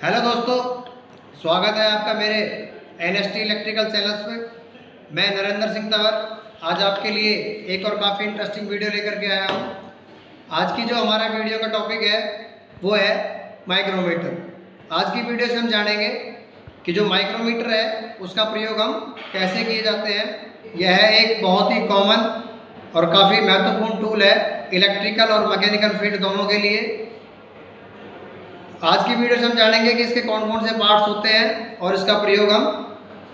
Hello दोस्तों, स्वागत है आपका मेरे NST इलेक्ट्रिकल चैनल्स पे। मैं नरेंद्र सिंह तंवर आज आपके लिए एक और काफ़ी इंटरेस्टिंग वीडियो लेकर के आया हूँ। आज की जो हमारा वीडियो का टॉपिक है वो है माइक्रोमीटर। आज की वीडियो से हम जानेंगे कि जो माइक्रोमीटर है उसका प्रयोग हम कैसे किए जाते हैं। यह एक बहुत ही कॉमन और काफ़ी महत्वपूर्ण टूल है इलेक्ट्रिकल और मैकेनिकल फील्ड दोनों के लिए। आज की वीडियो से हम जानेंगे कि इसके कौन कौन से पार्ट्स होते हैं और इसका प्रयोग हम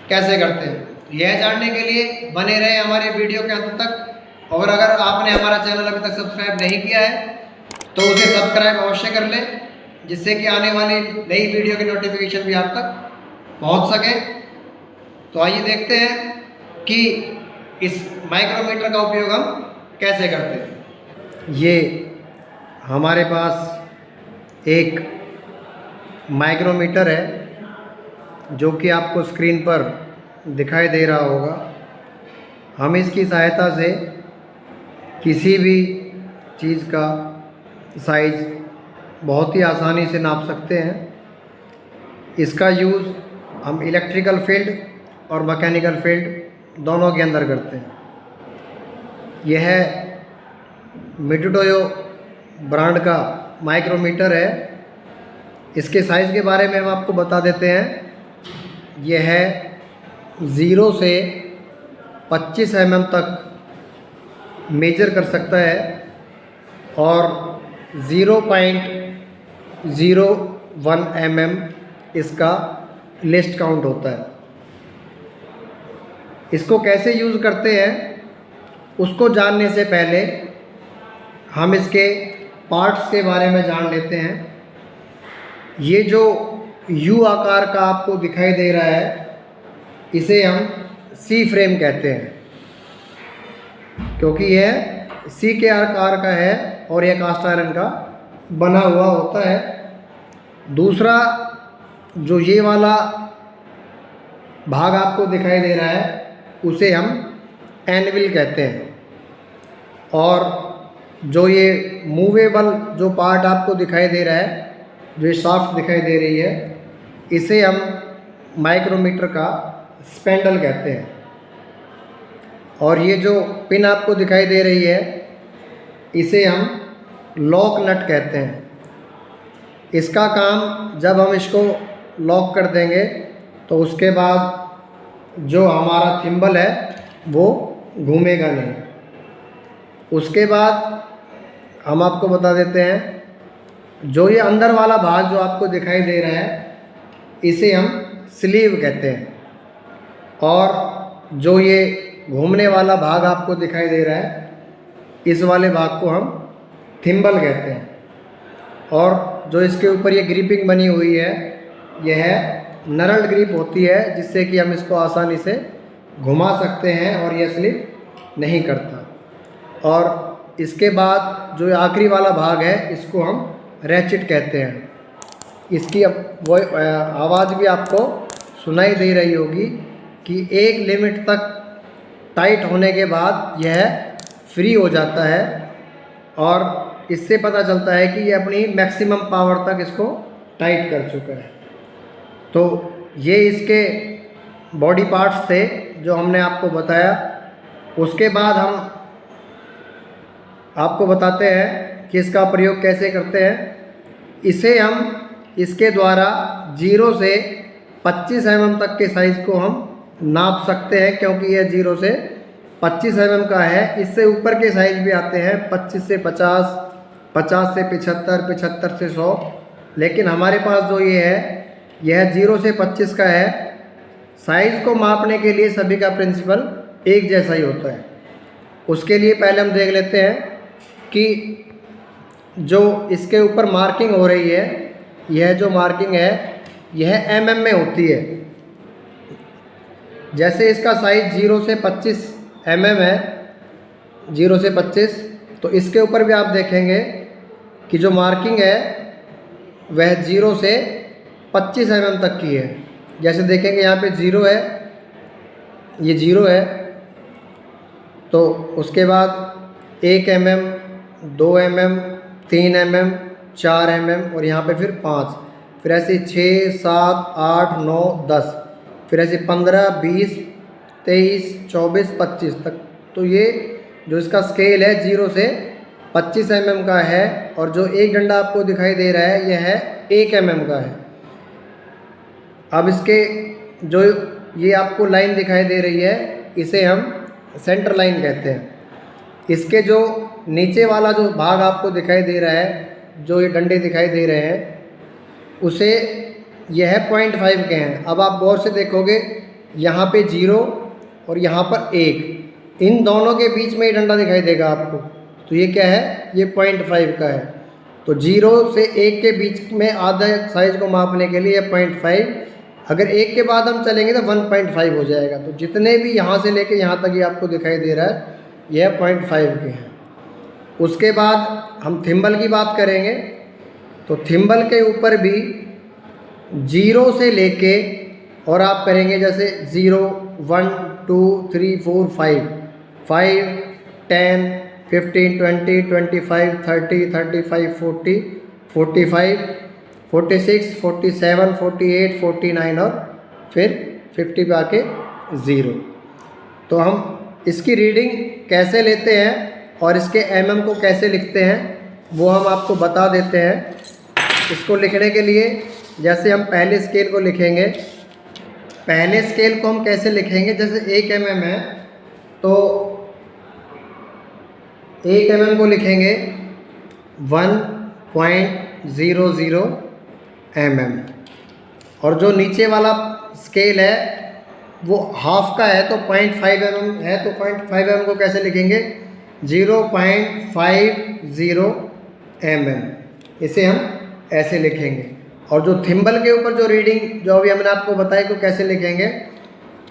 कैसे करते हैं। यह जानने के लिए बने रहे हमारे वीडियो के अंत तक। और अगर आपने हमारा चैनल अभी तक सब्सक्राइब नहीं किया है तो उसे सब्सक्राइब अवश्य कर लें, जिससे कि आने वाली नई वीडियो की नोटिफिकेशन भी आप तक पहुंच सके। तो आइए देखते हैं कि इस माइक्रोमीटर का उपयोग हम कैसे करते हैं। ये हमारे पास एक माइक्रोमीटर है जो कि आपको स्क्रीन पर दिखाई दे रहा होगा। हम इसकी सहायता से किसी भी चीज़ का साइज़ बहुत ही आसानी से नाप सकते हैं। इसका यूज़ हम इलेक्ट्रिकल फील्ड और मैकेनिकल फील्ड दोनों के अंदर करते हैं। यह मिटुटोयो ब्रांड का माइक्रोमीटर है। इसके साइज़ के बारे में हम आपको बता देते हैं। यह 0 से 25 mm तक मेजर कर सकता है और 0.01 mm इसका लिस्ट काउंट होता है। इसको कैसे यूज़ करते हैं उसको जानने से पहले हम इसके पार्ट्स के बारे में जान लेते हैं। ये जो U आकार का आपको दिखाई दे रहा है इसे हम C फ्रेम कहते हैं, क्योंकि यह C के आकार का है और यह कास्ट आयरन का बना हुआ होता है। दूसरा जो ये वाला भाग आपको दिखाई दे रहा है उसे हम एनविल कहते हैं। और जो ये मूवेबल जो पार्ट आपको दिखाई दे रहा है, जो ये शाफ्ट दिखाई दे रही है, इसे हम माइक्रोमीटर का स्पेंडल कहते हैं। और ये जो पिन आपको दिखाई दे रही है इसे हम लॉक नट कहते हैं। इसका काम जब हम इसको लॉक कर देंगे तो उसके बाद जो हमारा थिम्बल है वो घूमेगा नहीं। उसके बाद हम आपको बता देते हैं, जो ये अंदर वाला भाग जो आपको दिखाई दे रहा है इसे हम स्लीव कहते हैं। और जो ये घूमने वाला भाग आपको दिखाई दे रहा है इस वाले भाग को हम थिम्बल कहते हैं। और जो इसके ऊपर ये ग्रिपिंग बनी हुई है यह नरल ग्रिप होती है, जिससे कि हम इसको आसानी से घुमा सकते हैं और यह स्लिप नहीं करता। और इसके बाद जो आखिरी वाला भाग है इसको हम रैचेट कहते हैं। इसकी वो आवाज़ भी आपको सुनाई दे रही होगी कि एक लिमिट तक टाइट होने के बाद यह फ्री हो जाता है और इससे पता चलता है कि ये अपनी मैक्सिमम पावर तक इसको टाइट कर चुका है। तो ये इसके बॉडी पार्ट्स थे जो हमने आपको बताया। उसके बाद हम आपको बताते हैं कि इसका प्रयोग कैसे करते हैं। इसे हम इसके द्वारा 0 से 25 mm तक के साइज़ को हम नाप सकते हैं, क्योंकि यह 0 से 25 mm का है। इससे ऊपर के साइज़ भी आते हैं 25 से 50, 50 से 75, 75 से 100। लेकिन हमारे पास जो ये है यह 0 से 25 का है। साइज़ को मापने के लिए सभी का प्रिंसिपल एक जैसा ही होता है। उसके लिए पहले हम देख लेते हैं कि जो इसके ऊपर मार्किंग हो रही है, यह जो मार्किंग है यह mm में होती है। जैसे इसका साइज़ 0 से 25 mm है, 0 से 25, तो इसके ऊपर भी आप देखेंगे कि जो मार्किंग है वह 0 से 25 mm तक की है। जैसे देखेंगे यहाँ पे 0 है, ये 0 है, तो उसके बाद 1 mm, 2 mm, 3 mm, 4 mm और यहाँ पे फिर 5। फिर ऐसे 6, 7, 8, 9, 10, फिर ऐसे 15, 20, 23, 24, 25 तक। तो ये जो इसका स्केल है 0 से 25 mm का है, और जो एक डंडा आपको दिखाई दे रहा है यह है 1 mm का है। अब इसके जो ये आपको लाइन दिखाई दे रही है इसे हम सेंटर लाइन कहते हैं। इसके जो नीचे वाला जो भाग आपको दिखाई दे रहा है, जो ये डंडे दिखाई दे रहे हैं, उसे यह 0.5 के हैं। अब आप गौर से देखोगे यहाँ पे 0 और यहाँ पर 1, इन दोनों के बीच में ये डंडा दिखाई देगा आपको, तो ये क्या है, ये 0.5 का है। तो 0 से 1 के बीच में आधा साइज को मापने के लिए 0.5, अगर 1 के बाद हम चलेंगे तो 1.5 हो जाएगा। तो जितने भी यहाँ से लेके यहाँ तक ये आपको दिखाई दे रहा है यह 0.5 के हैं। उसके बाद हम थिम्बल की बात करेंगे, तो थिम्बल के ऊपर भी 0 से लेके और आप करेंगे जैसे 0, 1, 2, 3, 4, 5, 10, 15, 20, 25, 30, 35, 40, 45, 46, 47, 48, 49 और फिर 50 पे आके 0। तो हम इसकी रीडिंग कैसे लेते हैं और इसके mm को कैसे लिखते हैं वो हम आपको बता देते हैं। इसको लिखने के लिए जैसे हम पहले स्केल को लिखेंगे, पहले स्केल को हम कैसे लिखेंगे, जैसे 1 mm है तो 1 mm को लिखेंगे 1.00 mm, और जो नीचे वाला स्केल है वो हाफ का है तो 0.5 mm है, तो 0.5 mm को कैसे लिखेंगे, 0.50 mm, इसे हम ऐसे लिखेंगे। और जो थिम्बल के ऊपर जो रीडिंग जो अभी हमने आपको बताई को कैसे लिखेंगे,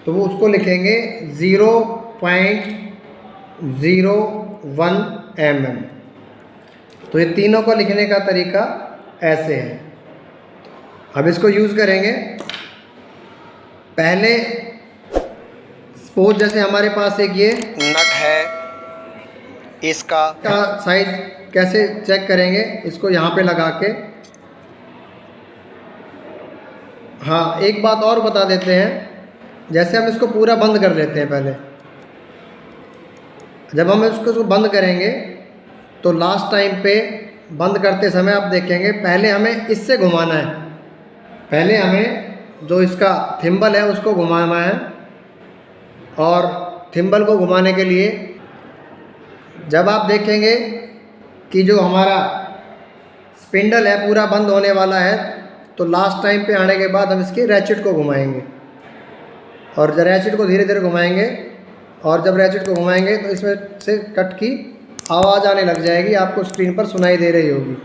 तो वो उसको लिखेंगे 0.01 mm। तो ये तीनों को लिखने का तरीका ऐसे है। अब इसको यूज़ करेंगे। पहले सपोज जैसे हमारे पास एक ये नट है, इसका साइज कैसे चेक करेंगे, इसको यहाँ पे लगा के। हाँ, एक बात और बता देते हैं, जैसे हम इसको पूरा बंद कर लेते हैं पहले, जब हम इसको बंद करेंगे तो लास्ट टाइम पे बंद करते समय आप देखेंगे पहले हमें इससे घुमाना है, पहले हमें जो इसका थिम्बल है उसको घुमाना है, और थिम्बल को घुमाने के लिए जब आप देखेंगे कि जो हमारा स्पिंडल है पूरा बंद होने वाला है, तो लास्ट टाइम पे आने के बाद हम इसकी रैचेट को घुमाएंगे, और जब रैचेट को धीरे धीरे घुमाएंगे, और जब रैचेट को घुमाएंगे तो इसमें से कट की आवाज़ आने लग जाएगी, आपको स्क्रीन पर सुनाई दे रही होगी।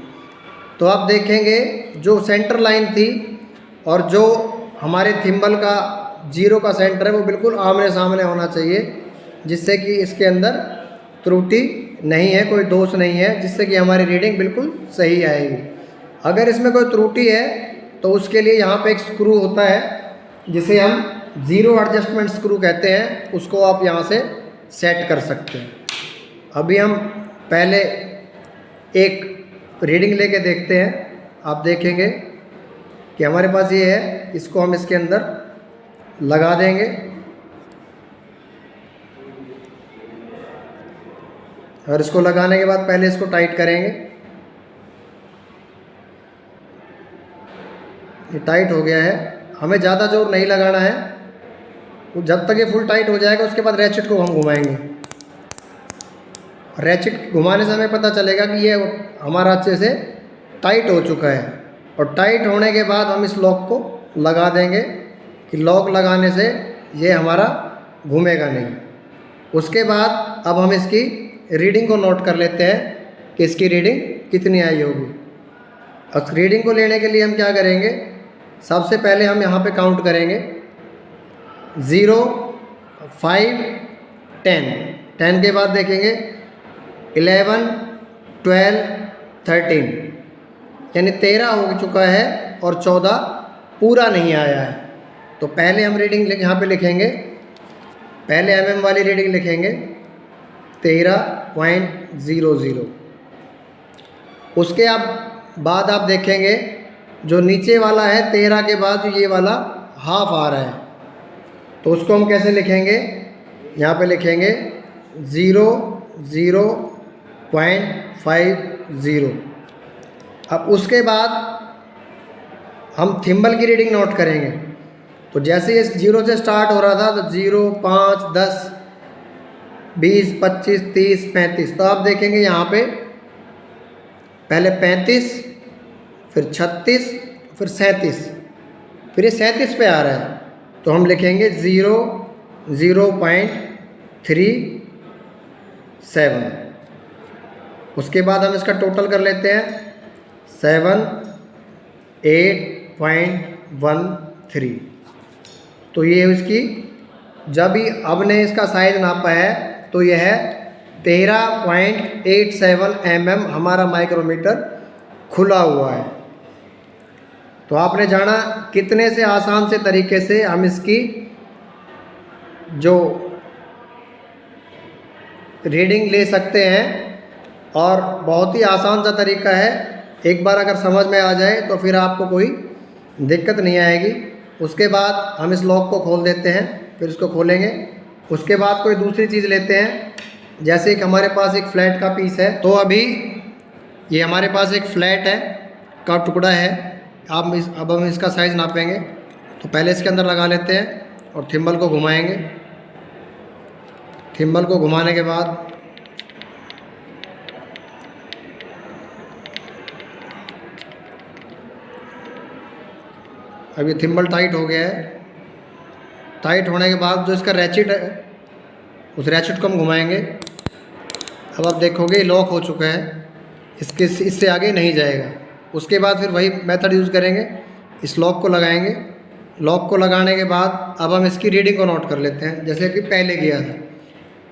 तो आप देखेंगे जो सेंटर लाइन थी और जो हमारे थिम्बल का 0 का सेंटर है वो बिल्कुल आमने सामने होना चाहिए, जिससे कि इसके अंदर त्रुटि नहीं है, कोई दोष नहीं है, जिससे कि हमारी रीडिंग बिल्कुल सही आएगी। अगर इसमें कोई त्रुटि है तो उसके लिए यहाँ पे एक स्क्रू होता है जिसे हम 0 एडजस्टमेंट स्क्रू कहते हैं, उसको आप यहाँ से सेट कर सकते हैं। अभी हम पहले एक रीडिंग लेके देखते हैं। आप देखेंगे कि हमारे पास ये है, इसको हम इसके अंदर लगा देंगे, और इसको लगाने के बाद पहले इसको टाइट करेंगे। ये टाइट हो गया है, हमें ज़्यादा जोर नहीं लगाना है, जब तक ये फुल टाइट हो जाएगा उसके बाद रैचेट को हम घुमाएंगे। रैचेट घुमाने से हमें पता चलेगा कि ये हमारा अच्छे से टाइट हो चुका है, और टाइट होने के बाद हम इस लॉक को लगा देंगे कि लॉक लगाने से ये हमारा घूमेगा नहीं। उसके बाद अब हम इसकी रीडिंग को नोट कर लेते हैं कि इसकी रीडिंग कितनी आई होगी। अब रीडिंग को लेने के लिए हम क्या करेंगे, सबसे पहले हम यहाँ पे काउंट करेंगे 0, 5, 10 के बाद देखेंगे 11, 12, 13, यानी 13 हो चुका है और 14 पूरा नहीं आया है। तो पहले हम रीडिंग यहाँ पे लिखेंगे, पहले mm वाली रीडिंग लिखेंगे 13.00। उसके बाद आप देखेंगे जो नीचे वाला है 13 के बाद ये वाला हाफ आ रहा है, तो उसको हम कैसे लिखेंगे? यहाँ पे लिखेंगे 0.50। अब उसके बाद हम थिम्बल की रीडिंग नोट करेंगे। तो जैसे ये 0 से स्टार्ट हो रहा था तो 0, 5, 10, 20, 25, 30, 35, तो आप देखेंगे यहाँ पे पहले 35, फिर 36, फिर 37, फिर ये 37 पे आ रहा है, तो हम लिखेंगे 0.37। उसके बाद हम इसका टोटल कर लेते हैं 78.13। तो ये इसकी जब ही अब ने इसका साइज़ नापा है तो यह है 13.87 mm हमारा माइक्रोमीटर खुला हुआ है। तो आपने जाना कितने से आसान से तरीके से हम इसकी जो रीडिंग ले सकते हैं, और बहुत ही आसान सा तरीका है। एक बार अगर समझ में आ जाए तो फिर आपको कोई दिक्कत नहीं आएगी। उसके बाद हम इस लॉक को खोल देते हैं, फिर इसको खोलेंगे। उसके बाद कोई दूसरी चीज़ लेते हैं, जैसे कि हमारे पास एक फ्लैट का पीस है, तो अभी ये हमारे पास एक फ्लैट है का टुकड़ा है। अब हम इसका साइज़ नापेंगे। तो पहले इसके अंदर लगा लेते हैं और थिम्बल को घुमाएंगे। थिम्बल को घुमाने के बाद अब ये थिम्बल टाइट हो गया है। टाइट होने के बाद जो इसका रैचिट है, उस रैचिट को हम घुमाएंगे। अब आप देखोगे लॉक हो चुका है, इससे आगे नहीं जाएगा। उसके बाद फिर वही मेथड यूज़ करेंगे, इस लॉक को लगाएंगे। लॉक को लगाने के बाद अब हम इसकी रीडिंग को नोट कर लेते हैं, जैसे कि पहले किया था।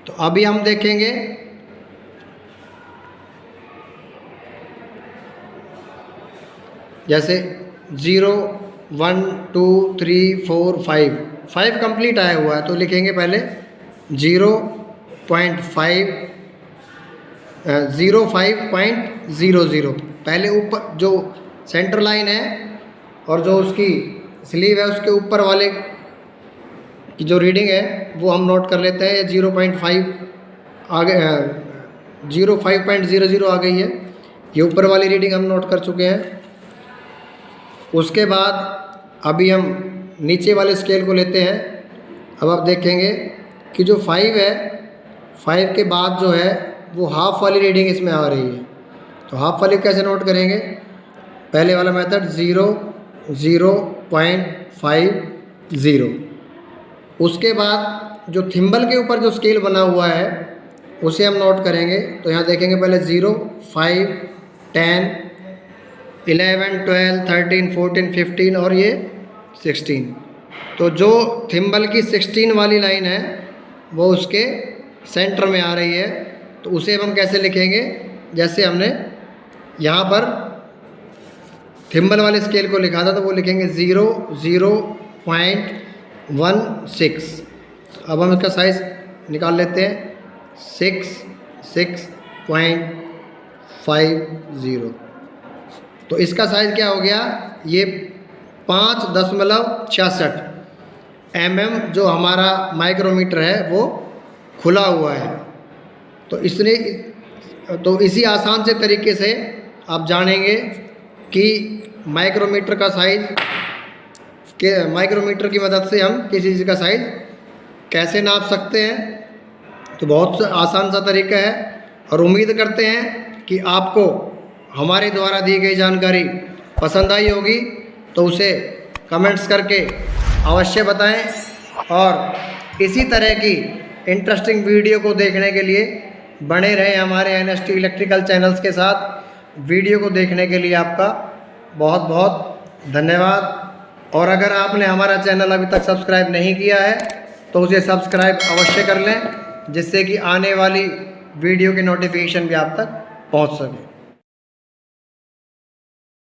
तो अभी हम देखेंगे जैसे 0, 1, 2, 3, 4, 5 कंप्लीट आया हुआ है, तो लिखेंगे पहले 05.00। पहले ऊपर जो सेंटर लाइन है और जो उसकी स्लीव है उसके ऊपर वाले की जो रीडिंग है वो हम नोट कर लेते हैं। 0.5 आगे 05.00 आ गई है, ये ऊपर वाली रीडिंग हम नोट कर चुके हैं। उसके बाद अभी हम नीचे वाले स्केल को लेते हैं। अब आप देखेंगे कि जो 5 है, 5 के बाद जो है वो हाफ वाली रीडिंग इसमें आ रही है। तो हाफ वाली कैसे नोट करेंगे? पहले वाला मेथड 0.50। उसके बाद जो थिम्बल के ऊपर जो स्केल बना हुआ है उसे हम नोट करेंगे। तो यहाँ देखेंगे पहले 0, 5, 10, 11, 12, 13, 14, 15 और ये 16। तो जो थिम्बल की 16 वाली लाइन है वो उसके सेंटर में आ रही है। तो उसे हम कैसे लिखेंगे? जैसे हमने यहाँ पर थिम्बल वाले स्केल को लिखा था, तो वो लिखेंगे 0.16। अब हम इसका साइज़ निकाल लेते हैं 6.50। तो इसका साइज़ क्या हो गया? ये 5.66 mm जो हमारा माइक्रोमीटर है वो खुला हुआ है। तो इसी आसान से तरीके से आप जानेंगे कि माइक्रोमीटर का साइज़ माइक्रोमीटर की मदद से हम किसी चीज़ का साइज़ कैसे नाप सकते हैं। तो बहुत आसान सा तरीका है, और उम्मीद करते हैं कि आपको हमारे द्वारा दी गई जानकारी पसंद आई होगी। तो उसे कमेंट्स करके अवश्य बताएं, और इसी तरह की इंटरेस्टिंग वीडियो को देखने के लिए बने रहें हमारे NST इलेक्ट्रिकल चैनल्स के साथ। वीडियो को देखने के लिए आपका बहुत बहुत धन्यवाद। और अगर आपने हमारा चैनल अभी तक सब्सक्राइब नहीं किया है तो उसे सब्सक्राइब अवश्य कर लें, जिससे कि आने वाली वीडियो की नोटिफिकेशन भी आप तक पहुंच सके।